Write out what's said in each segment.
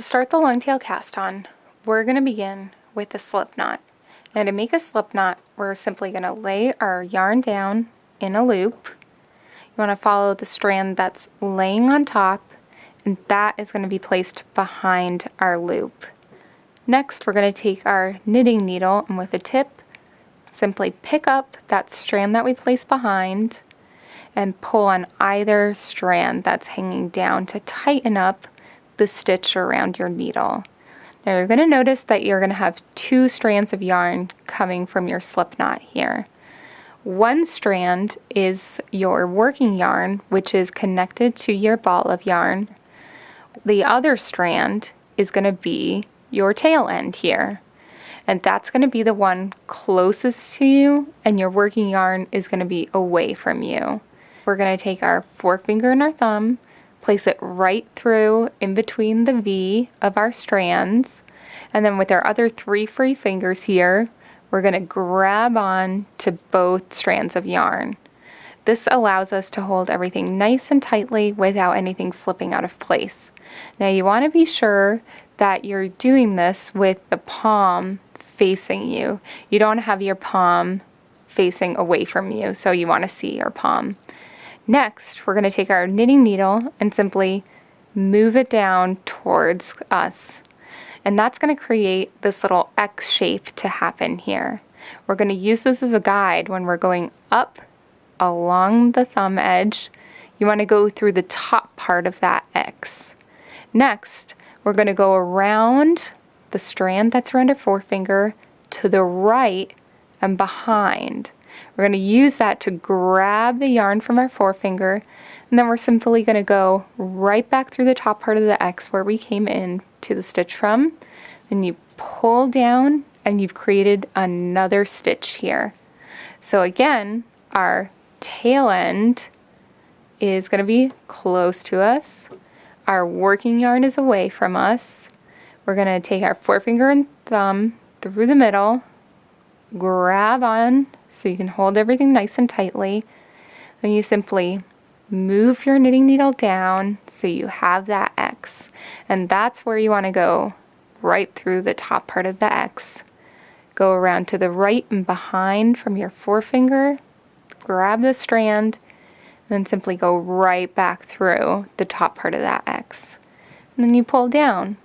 To start the long tail cast on, we're going to begin with a slip knot. Now to make a slip knot, we're simply going to lay our yarn down in a loop. You want to follow the strand that's laying on top, and that is going to be placed behind our loop. Next, we're going to take our knitting needle, and with a tip, simply pick up that strand that we placed behind and pull on either strand that's hanging down to tighten up the stitch around your needle. Now you're going to notice that you're going to have two strands of yarn coming from your slip knot here. One strand is your working yarn, which is connected to your ball of yarn. The other strand is going to be your tail end here, and that's going to be the one closest to you, and your working yarn is going to be away from you. We're going to take our forefinger and our thumb, place it right through in between the V of our strands, and then with our other three free fingers here, we're going to grab on to both strands of yarn. This allows us to hold everything nice and tightly without anything slipping out of place. Now you want to be sure that you're doing this with the palm facing you. You don't have your palm facing away from you, so you want to see your palm. Next, we're going to take our knitting needle and simply move it down towards us. And that's going to create this little X shape to happen here. We're going to use this as a guide when we're going up along the thumb edge. You want to go through the top part of that X. Next, we're going to go around the strand that's around our forefinger to the right and behind. We're going to use that to grab the yarn from our forefinger, and then we're simply going to go right back through the top part of the X where we came in to the stitch from. Then you pull down and you've created another stitch here. So again, our tail end is going to be close to us. Our working yarn is away from us. We're going to take our forefinger and thumb through the middle, grab on so you can hold everything nice and tightly. Then you simply move your knitting needle down so you have that X. And that's where you want to go, right through the top part of the X. Go around to the right and behind from your forefinger, grab the strand, and then simply go right back through the top part of that X. And then you pull down.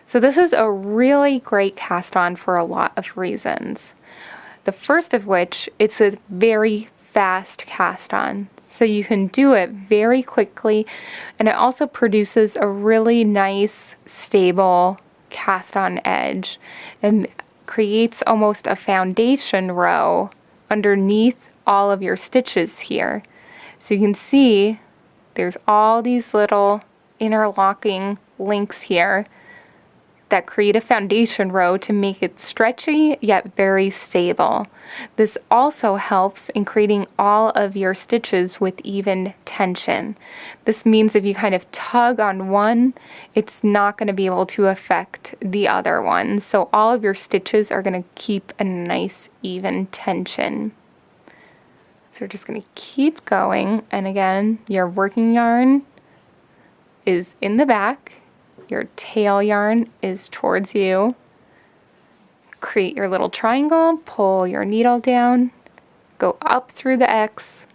So this is a really great cast on for a lot of reasons. The first of which, it's a very fast cast on. So you can do it very quickly, and it also produces a really nice, stable cast on edge and creates almost a foundation row underneath all of your stitches here. So you can see there's all these little interlocking links here that create a foundation row to make it stretchy yet very stable. This also helps in creating all of your stitches with even tension. This means if you kind of tug on one, it's not going to be able to affect the other one. So all of your stitches are going to keep a nice even tension. So we're just going to keep going, and again, your working yarn is in the back. Your tail yarn is towards you. Create your little triangle, pull your needle down, go up through the X,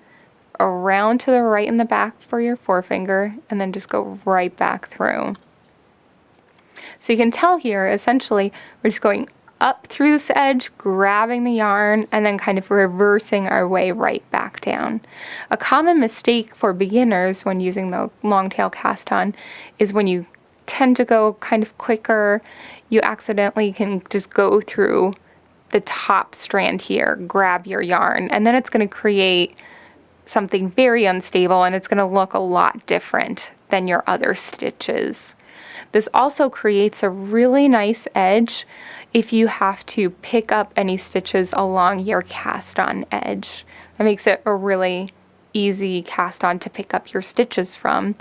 around to the right and the back for your forefinger, and then just go right back through. So you can tell here, essentially, we're just going up through this edge, grabbing the yarn, and then kind of reversing our way right back down. A common mistake for beginners when using the long tail cast on is when you tend to go kind of quicker, you accidentally can just go through the top strand here, grab your yarn, and then it's going to create something very unstable, and it's going to look a lot different than your other stitches. This also creates a really nice edge if you have to pick up any stitches along your cast on edge. That makes it a really easy cast on to pick up your stitches from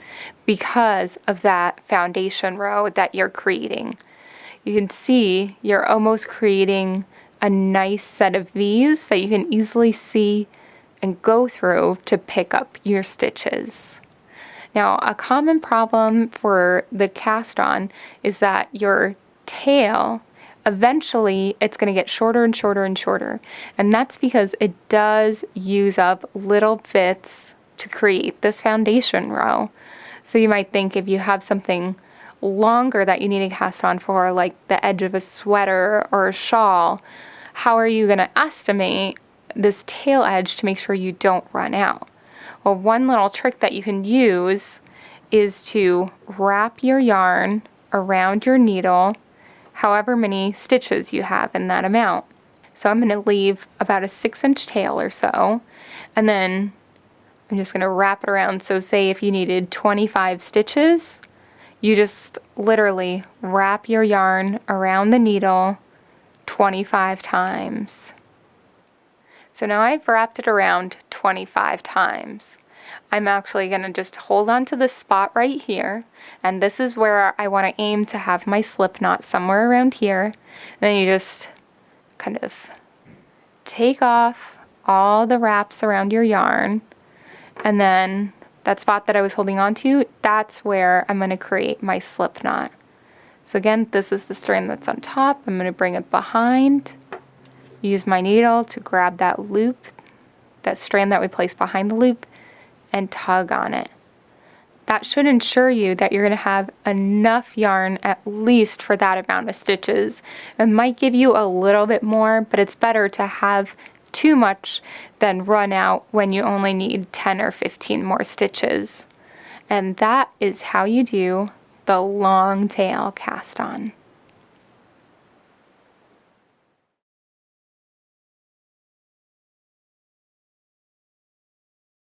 because of that foundation row that you're creating. You can see you're almost creating a nice set of V's that you can easily see and go through to pick up your stitches. Now, a common problem for the cast on is that your tail, eventually it's going to get shorter and shorter and shorter. And that's because it does use up little bits to create this foundation row. So you might think if you have something longer that you need to cast on for, like the edge of a sweater or a shawl, how are you going to estimate this tail edge to make sure you don't run out? Well, one little trick that you can use is to wrap your yarn around your needle, however many stitches you have in that amount. So I'm going to leave about a 6-inch tail or so, and then I'm just going to wrap it around. So say if you needed 25 stitches, you just literally wrap your yarn around the needle 25 times. So now I've wrapped it around 25 times. I'm actually going to just hold on to this spot right here, and this is where I want to aim to have my slip knot, somewhere around here. And then you just kind of take off all the wraps around your yarn, and then that spot that I was holding on to, that's where I'm going to create my slip knot. So again, this is the strand that's on top. I'm going to bring it behind, use my needle to grab that loop, that strand that we placed behind the loop, and tug on it. That should ensure you that you're going to have enough yarn at least for that amount of stitches. It might give you a little bit more, but it's better to have too much than run out when you only need 10 or 15 more stitches. And that is how you do the long tail cast on.